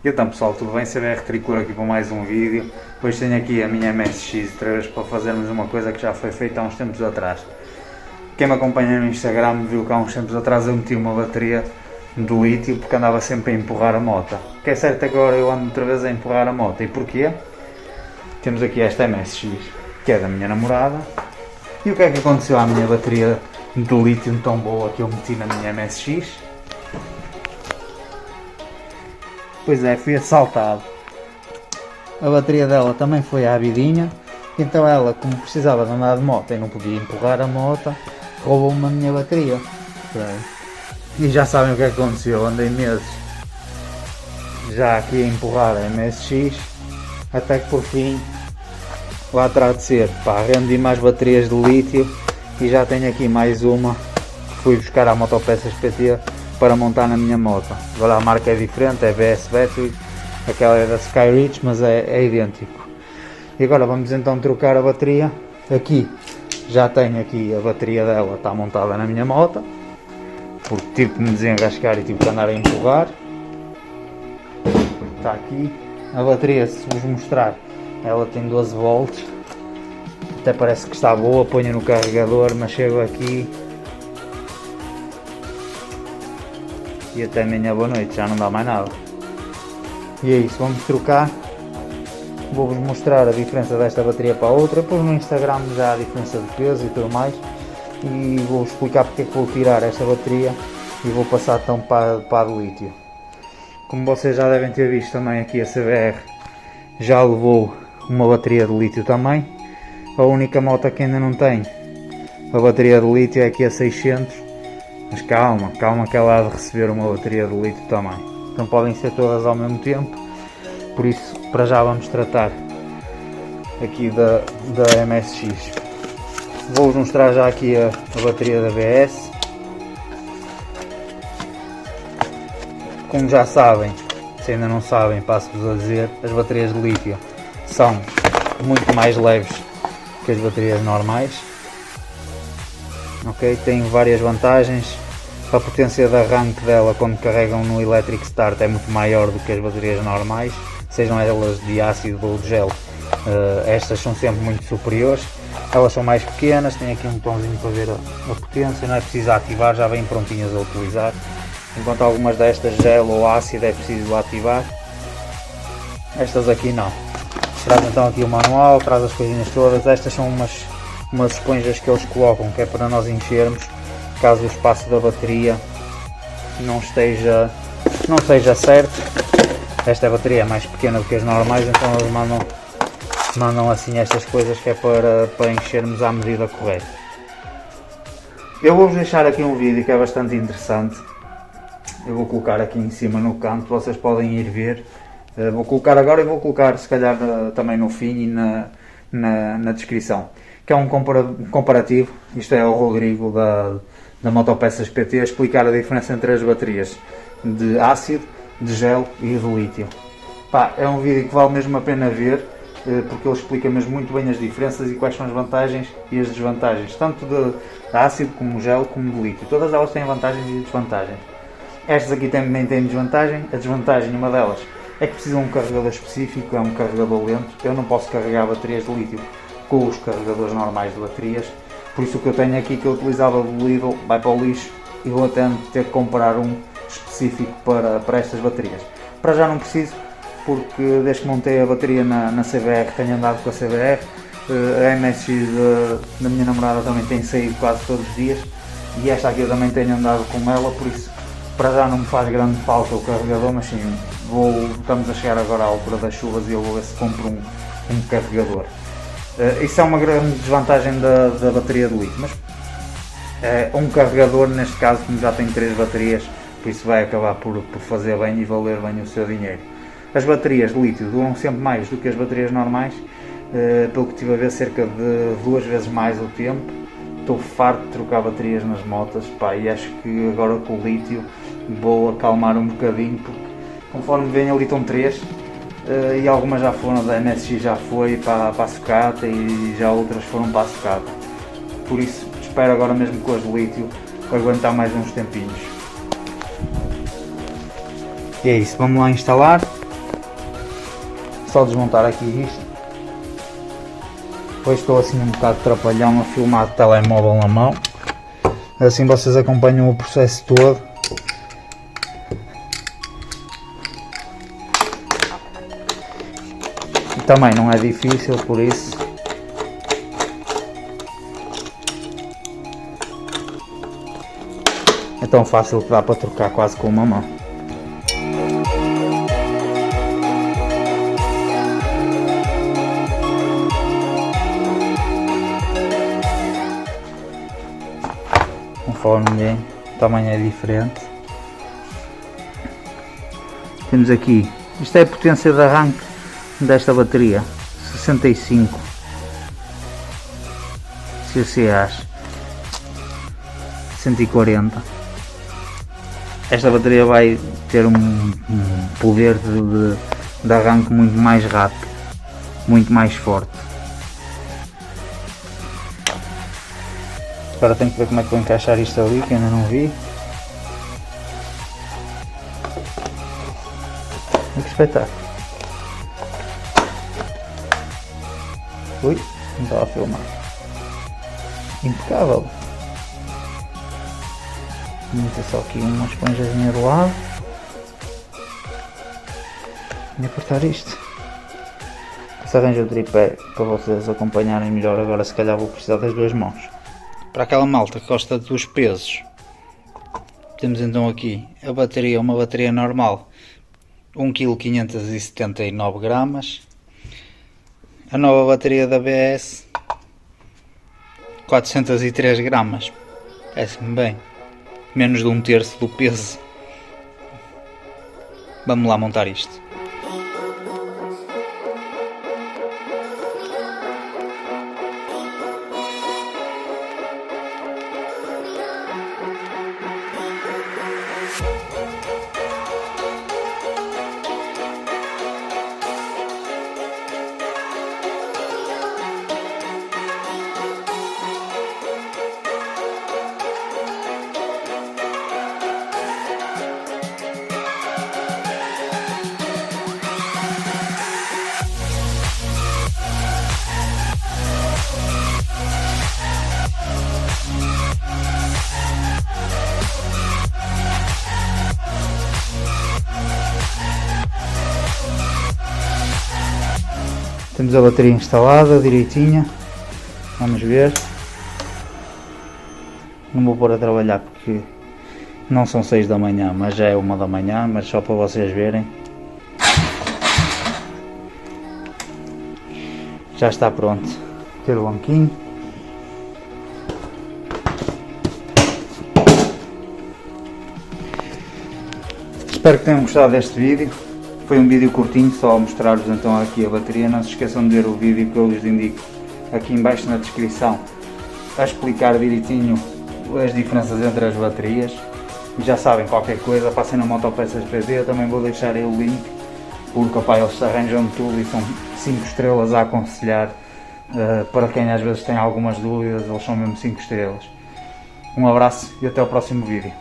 E então pessoal, tudo bem? CBR Tricura aqui para mais um vídeo. Hoje tenho aqui a minha MSX outra vez para fazermos uma coisa que já foi feita há uns tempos atrás. Quem me acompanha no Instagram viu que há uns tempos atrás eu meti uma bateria de lítio porque andava sempre a empurrar a moto. O que é certo é que agora eu ando outra vez a empurrar a moto. E porquê? Temos aqui esta MSX, que é da minha namorada. E o que é que aconteceu à minha bateria de lítio tão boa que eu meti na minha MSX? Pois é, fui assaltado. A bateria dela também foi à vidinha. Então ela, como precisava de andar de moto e não podia empurrar a moto, roubou-me a minha bateria. E já sabem o que aconteceu, andei meses já aqui a empurrar a MSX, até que por fim, lá terá de ser, rendi mais baterias de lítio e já tenho aqui mais uma que fui buscar à Motopeças PT para montar na minha moto. Agora a marca é diferente, é BS Battery, aquela é da Skyreach, mas é idêntico. E agora vamos então trocar a bateria. Aqui já tenho aqui a bateria dela, está montada na minha moto, porque tive que me desenrascar e tive que andar a empurrar. Está aqui a bateria, se vos mostrar, ela tem 12 volts, até parece que está boa, ponho no carregador, mas chego aqui e até amanhã boa noite, já não dá mais nada. E é isso, vamos trocar. Vou-vos mostrar a diferença desta bateria para a outra, depois no Instagram já a diferença de peso e tudo mais. E vou-vos explicar porque é que vou tirar esta bateria e vou passar então para a de lítio. Como vocês já devem ter visto também aqui, a CBR já levou uma bateria de lítio também. A única moto que ainda não tem a bateria de lítio é aqui a 600. Mas calma que ela há de receber uma bateria de lítio também. Não podem ser todas ao mesmo tempo. Por isso, para já vamos tratar aqui da MSX. Vou-vos mostrar já aqui a bateria da BS. Como já sabem, se ainda não sabem, passo-vos a dizer, as baterias de lítio são muito mais leves que as baterias normais. Ok, tem várias vantagens. A potência de arranque dela quando carregam no Electric Start é muito maior do que as baterias normais, sejam elas de ácido ou de gel. Estas são sempre muito superiores. Elas são mais pequenas, tem aqui um botãozinho para ver a potência, não é preciso ativar, já vêm prontinhas a utilizar. Enquanto algumas destas gel ou ácido é preciso ativar, estas aqui não. Traz então aqui o manual, traz as coisinhas todas. Estas são umas esponjas que eles colocam, que é para nós enchermos caso o espaço da bateria não seja certo. Esta bateria é mais pequena do que as normais, então eles mandam assim estas coisas, que é para enchermos à medida correta. Eu vou-vos deixar aqui um vídeo que é bastante interessante. Eu vou colocar aqui em cima no canto, vocês podem ir ver. Vou colocar agora e vou colocar se calhar também no fim e na descrição, que é um comparativo. Isto é o Rodrigo da Motopeças PT a explicar a diferença entre as baterias de ácido, de gel e de lítio. É um vídeo que vale mesmo a pena ver, porque ele explica mesmo muito bem as diferenças e quais são as vantagens e as desvantagens, tanto de ácido como gel como de lítio. Todas elas têm vantagens e desvantagens. Estas aqui também têm desvantagem. A desvantagem, uma delas, é que precisam de um carregador específico, é um carregador lento. Eu não posso carregar baterias de lítio com os carregadores normais de baterias. Por isso o que eu tenho aqui, que eu utilizava do Lidl, vai para o lixo e vou até ter que comprar um específico para estas baterias. Para já não preciso, porque desde que montei a bateria na CBR, tenho andado com a CBR. A MSX da minha namorada também tem saído quase todos os dias e esta aqui eu também tenho andado com ela, por isso para já não me faz grande falta o carregador, mas sim, estamos a chegar agora à altura das chuvas e eu vou ver se compro um carregador. Isso é uma grande desvantagem da bateria de lítio, mas um carregador, neste caso, como já tem 3 baterias, por isso vai acabar por fazer bem e valer bem o seu dinheiro. As baterias de lítio duram sempre mais do que as baterias normais, pelo que estive a ver, cerca de 2 vezes mais o tempo. Estou farto de trocar baterias nas motas, e acho que agora com o lítio vou acalmar um bocadinho, porque conforme vem ali estão 3, e algumas já foram, da MSX já foi para a sucata e já outras foram para a sucata. Por isso espero agora mesmo com as de lítio aguentar mais uns tempinhos. E é isso, vamos lá instalar. só desmontar aqui isto. Hoje estou assim um bocado trapalhão a filmar de telemóvel na mão. Assim vocês acompanham o processo todo. E também não é difícil, por isso. É tão fácil que dá para trocar quase com uma mão. Conforme o tamanho é diferente. Temos aqui, isto é a potência de arranque desta bateria, 65 ccs, 140. Esta bateria vai ter um poder de arranque muito mais rápido, muito mais forte. Agora tenho que ver como é que vou encaixar isto ali, que ainda não vi. Que espetáculo! Ui, não estava a filmar. Impecável! Vou meter só aqui uma esponjazinha do lado e apertar isto. Se arranja o tripé para vocês acompanharem melhor. Agora se calhar vou precisar das duas mãos. Para aquela malta que gosta dos pesos, temos então aqui a bateria, uma bateria normal, 1,579 kg. A nova bateria da BS, 403 gramas. Parece-me bem. Menos de 1/3 do peso. Vamos lá montar isto. Temos a bateria instalada direitinha. Vamos ver. Não vou pôr a trabalhar porque não são 6 da manhã, mas já é 1 da manhã, mas só para vocês verem. Já está pronto. Ter o banquinho. Espero que tenham gostado deste vídeo. Foi um vídeo curtinho, só a mostrar-vos então aqui a bateria. Não se esqueçam de ver o vídeo que eu vos indico aqui em baixo na descrição, a explicar direitinho as diferenças entre as baterias. E já sabem, qualquer coisa, passem na Motopeças PT. Eu também vou deixar aí o link, porque opa, eles arranjam tudo e são 5 estrelas a aconselhar. Para quem às vezes tem algumas dúvidas, eles são mesmo 5 estrelas. Um abraço e até o próximo vídeo.